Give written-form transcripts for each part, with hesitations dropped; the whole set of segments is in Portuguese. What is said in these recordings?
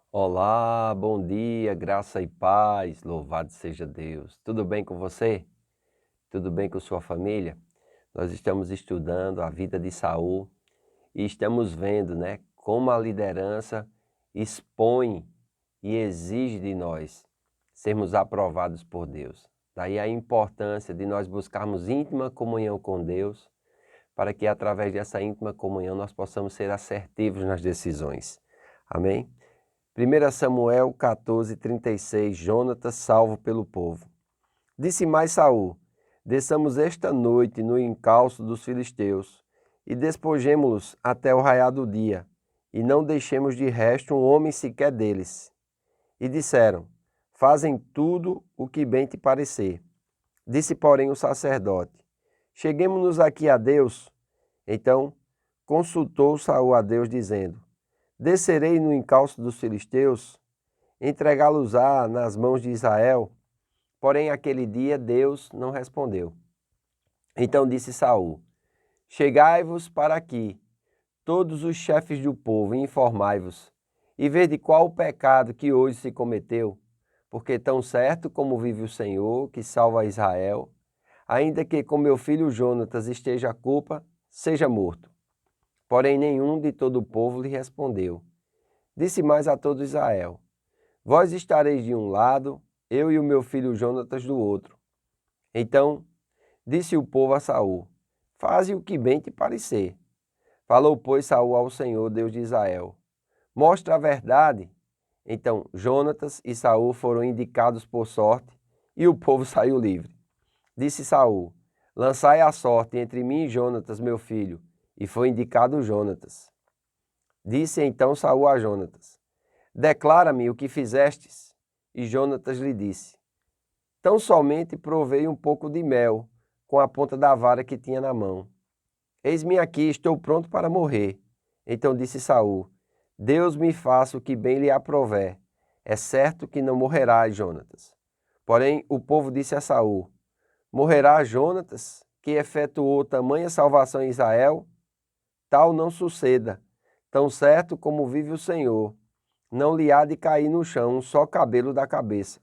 Olá, bom dia, graça e paz, louvado seja Deus. Tudo bem com você? Tudo bem com sua família? Nós estamos estudando a vida de Saul e estamos vendo, como a liderança expõe e exige de nós sermos aprovados por Deus. Daí a importância de nós buscarmos íntima comunhão com Deus, para que através dessa íntima comunhão nós possamos ser assertivos nas decisões. Amém? 1 Samuel 14:36, Jonatas salvo pelo povo. Disse mais Saul: desçamos esta noite no encalço dos filisteus, e despojemo-los até o raiar do dia, e não deixemos de resto um homem sequer deles. E disseram: fazem tudo o que bem te parecer. Disse, porém, o sacerdote: cheguemo-nos aqui a Deus. Então consultou Saul a Deus, dizendo: descerei no encalço dos filisteus, entregá-los-á nas mãos de Israel? Porém, aquele dia Deus não respondeu. Então disse Saul: chegai-vos para aqui, todos os chefes do povo, e informai-vos, e vede qual o pecado que hoje se cometeu, porque tão certo como vive o Senhor, que salva Israel, ainda que com meu filho Jonatas esteja a culpa, seja morto. Porém, nenhum de todo o povo lhe respondeu. Disse mais a todo Israel: vós estareis de um lado, eu e o meu filho Jonatas do outro. Então disse o povo a Saul: faze o que bem te parecer. Falou, pois, Saul ao Senhor, Deus de Israel: mostra a verdade. Então Jonatas e Saul foram indicados por sorte, e o povo saiu livre. Disse Saul: lançai a sorte entre mim e Jonatas, meu filho. E foi indicado Jonatas. Disse então Saul a Jonatas: declara-me o que fizestes. E Jonatas lhe disse: tão somente provei um pouco de mel com a ponta da vara que tinha na mão. Eis-me aqui, estou pronto para morrer. Então disse Saul: Deus me faça o que bem lhe aprouver. É certo que não morrerás, Jonatas. Porém o povo disse a Saul: morrerá Jonatas, que efetuou tamanha salvação em Israel? Tal não suceda. Tão certo como vive o Senhor, não lhe há de cair no chão um só cabelo da cabeça.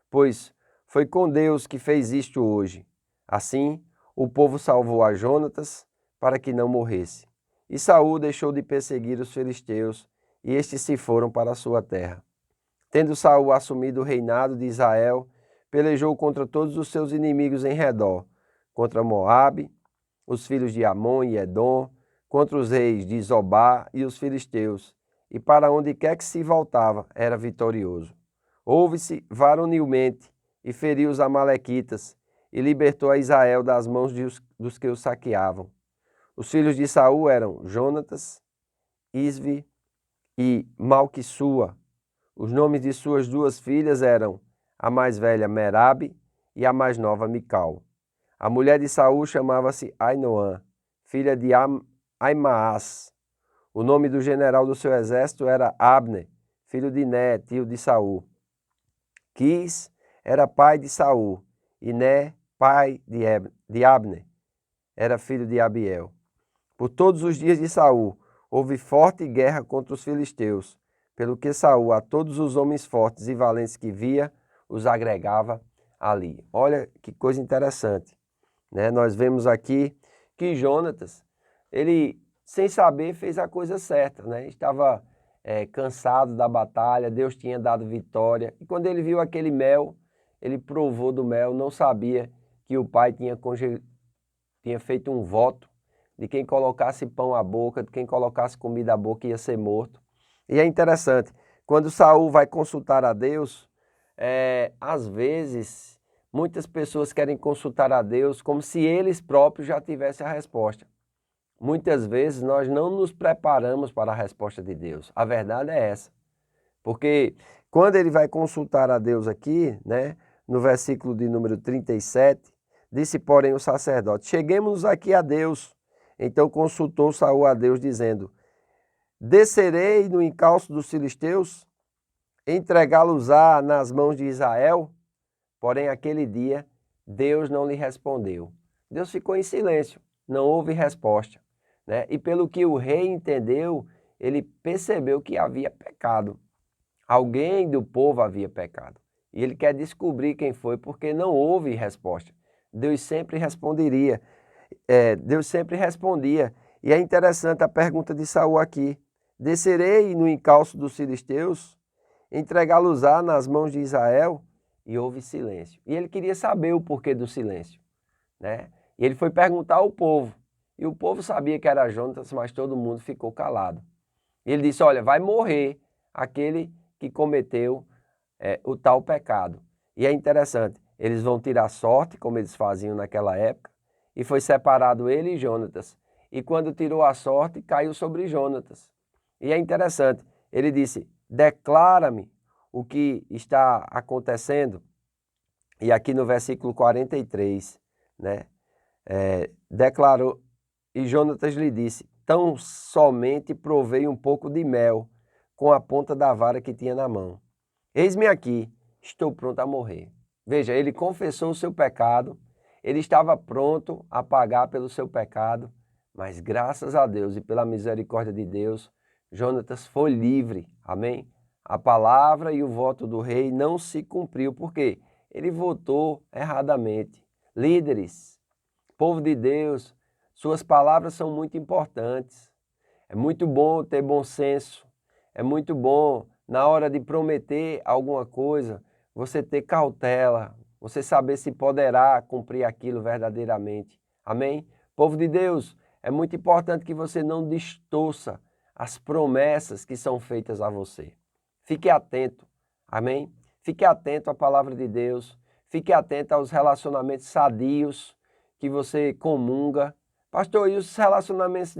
Pois foi com Deus que fez isto hoje. Assim, o povo salvou a Jonatas para que não morresse. E Saul deixou de perseguir os filisteus, e estes se foram para a sua terra. Tendo Saul assumido o reinado de Israel, pelejou contra todos os seus inimigos em redor, contra Moabe, os filhos de Amon e Edom, contra os reis de Zobá e os filisteus, e para onde quer que se voltava, era vitorioso. Houve-se varonilmente e feriu os amalequitas, e libertou a Israel das mãos dos que os saqueavam. Os filhos de Saul eram Jonatas, Isvi e Malquissua. Os nomes de suas duas filhas eram a mais velha Merabe e a mais nova Mical. A mulher de Saul chamava-se Ainoã, filha de Aimaas. O nome do general do seu exército era Abner, filho de Né, tio de Saul. Quis era pai de Saul, e Né, pai de Abner, era filho de Abiel. Por todos os dias de Saul houve forte guerra contra os filisteus, pelo que Saul a todos os homens fortes e valentes que via, os agregava ali. Olha que coisa interessante, né? Nós vemos aqui que Jonatas, ele sem saber fez a coisa certa, né? Estava cansado da batalha, Deus tinha dado vitória, e quando ele viu aquele mel, ele provou do mel, não sabia que o pai tinha feito um voto de quem colocasse pão à boca, de quem colocasse comida à boca ia ser morto. E é interessante, quando Saul vai consultar a Deus, às vezes, muitas pessoas querem consultar a Deus como se eles próprios já tivessem a resposta. Muitas vezes nós não nos preparamos para a resposta de Deus. A verdade é essa. Porque quando ele vai consultar a Deus aqui, né, no versículo de número 37, disse, porém, o sacerdote: cheguemos aqui a Deus. Então consultou Saul a Deus, dizendo: descerei no encalço dos filisteus, entregá-los-á nas mãos de Israel? Porém, aquele dia, Deus não lhe respondeu. Deus ficou em silêncio, não houve resposta, né? E pelo que o rei entendeu, ele percebeu que havia pecado. Alguém do povo havia pecado. E ele quer descobrir quem foi, porque não houve resposta. Deus sempre responderia. Deus sempre respondia. E é interessante a pergunta de Saul aqui. Descerei no encalço dos filisteus, entregá-los-á nas mãos de Israel? E houve silêncio. E ele queria saber o porquê do silêncio, né? E ele foi perguntar ao povo. E o povo sabia que era Jonatas, mas todo mundo ficou calado. E ele disse, olha, vai morrer aquele que cometeu o tal pecado. E é interessante, eles vão tirar sorte, como eles faziam naquela época, e foi separado ele e Jonatas. E quando tirou a sorte, caiu sobre Jonatas. E é interessante, ele disse, declara-me o que está acontecendo. E aqui no versículo 43, né, declarou, e Jonatas lhe disse, tão somente provei um pouco de mel com a ponta da vara que tinha na mão. Eis-me aqui, estou pronto a morrer. Veja, ele confessou o seu pecado, ele estava pronto a pagar pelo seu pecado, mas graças a Deus e pela misericórdia de Deus, Jonatas foi livre, amém? A palavra e o voto do rei não se cumpriu, por quê? Ele votou erradamente. Líderes, povo de Deus, suas palavras são muito importantes. É muito bom ter bom senso, é muito bom na hora de prometer alguma coisa, você ter cautela, você saber se poderá cumprir aquilo verdadeiramente. Amém? Povo de Deus, é muito importante que você não distorça as promessas que são feitas a você. Fique atento, amém? Fique atento à palavra de Deus, fique atento aos relacionamentos sadios que você comunga. Pastor, e os relacionamentos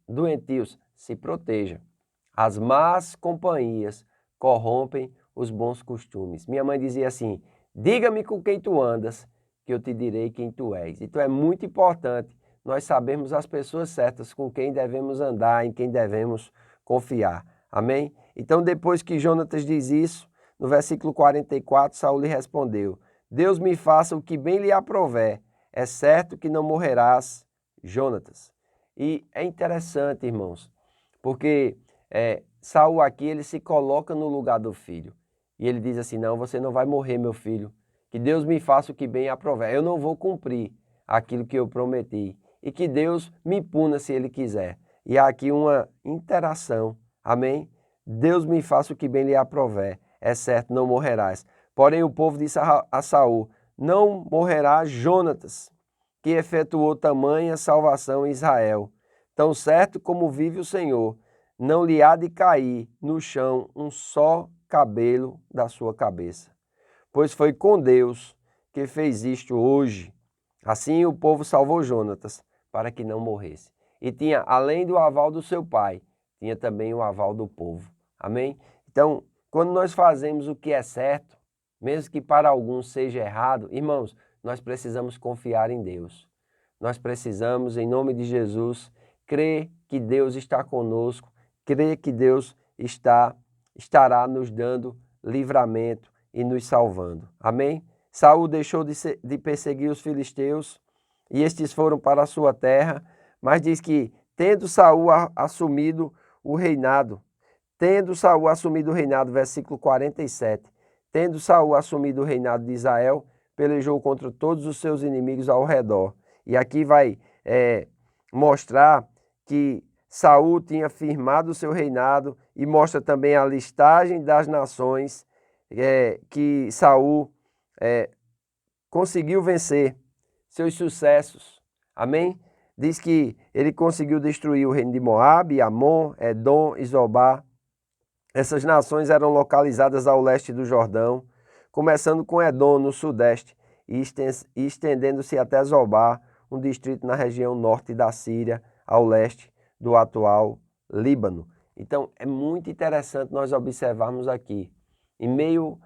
doentios? Se proteja. As más companhias corrompem os bons costumes. Minha mãe dizia assim, diga-me com quem tu andas, que eu te direi quem tu és. Então é muito importante nós sabermos as pessoas certas com quem devemos andar, em quem devemos confiar. Amém? Então depois que Jonatas diz isso, no versículo 44, Saul lhe respondeu, Deus me faça o que bem lhe aprouver, é certo que não morrerás, Jonatas. E é interessante, irmãos, porque Saul aqui ele se coloca no lugar do filho. E ele diz assim, não, você não vai morrer, meu filho. Que Deus me faça o que bem aprouver. Eu não vou cumprir aquilo que eu prometi. E que Deus me puna se Ele quiser. E há aqui uma interação. Amém? Deus me faça o que bem lhe aprouver. É certo, não morrerás. Porém o povo disse a Saul, não morrerá Jonatas, que efetuou tamanha salvação em Israel. Tão certo como vive o Senhor, não lhe há de cair no chão um só cabelo da sua cabeça. Pois foi com Deus que fez isto hoje. Assim o povo salvou Jonatas, para que não morresse. E tinha, além do aval do seu pai, tinha também o aval do povo. Amém? Então, quando nós fazemos o que é certo, mesmo que para alguns seja errado, irmãos, nós precisamos confiar em Deus. Nós precisamos, em nome de Jesus, crer que Deus está conosco, crer que Deus estará nos dando livramento e nos salvando. Amém? Saul deixou de perseguir os filisteus e estes foram para a sua terra, mas diz que, tendo Saul assumido o reinado, versículo 47, tendo Saul assumido o reinado de Israel, pelejou contra todos os seus inimigos ao redor. E aqui vai mostrar que Saul tinha firmado o seu reinado e mostra também a listagem das nações que Saul conseguiu vencer, seus sucessos. Amém? Diz que ele conseguiu destruir o reino de Moabe, Amon, Edom e Zobá. Essas nações eram localizadas ao leste do Jordão, começando com Edom no sudeste e estendendo-se até Zobá, um distrito na região norte da Síria, ao leste do atual Líbano. Então é muito interessante nós observarmos aqui, em meio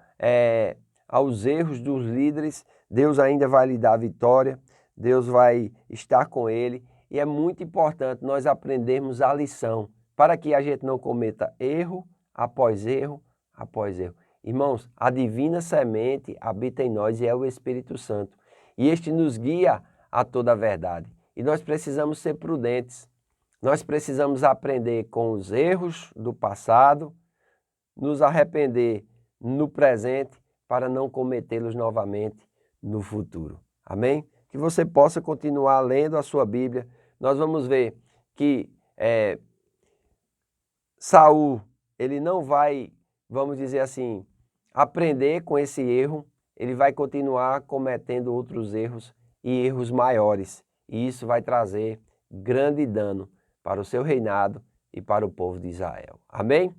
aos erros dos líderes, Deus ainda vai lhe dar a vitória, Deus vai estar com ele e é muito importante nós aprendermos a lição para que a gente não cometa erro após erro após erro. Irmãos, a divina semente habita em nós e é o Espírito Santo. E este nos guia a toda a verdade. E nós precisamos ser prudentes. Nós precisamos aprender com os erros do passado, nos arrepender no presente para não cometê-los novamente no futuro. Amém? Que você possa continuar lendo a sua Bíblia. Nós vamos ver que Saul, ele não vai, vamos dizer assim, aprender com esse erro, ele vai continuar cometendo outros erros e erros maiores. E isso vai trazer grande dano para o seu reinado e para o povo de Israel. Amém?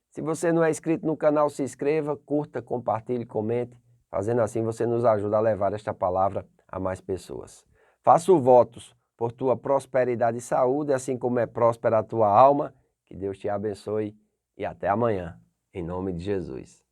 Se você não é inscrito no canal, se inscreva, curta, compartilhe, comente. Fazendo assim, você nos ajuda a levar esta palavra a mais pessoas. Faço votos por tua prosperidade e saúde, assim como é próspera a tua alma. Que Deus te abençoe e até amanhã, em nome de Jesus.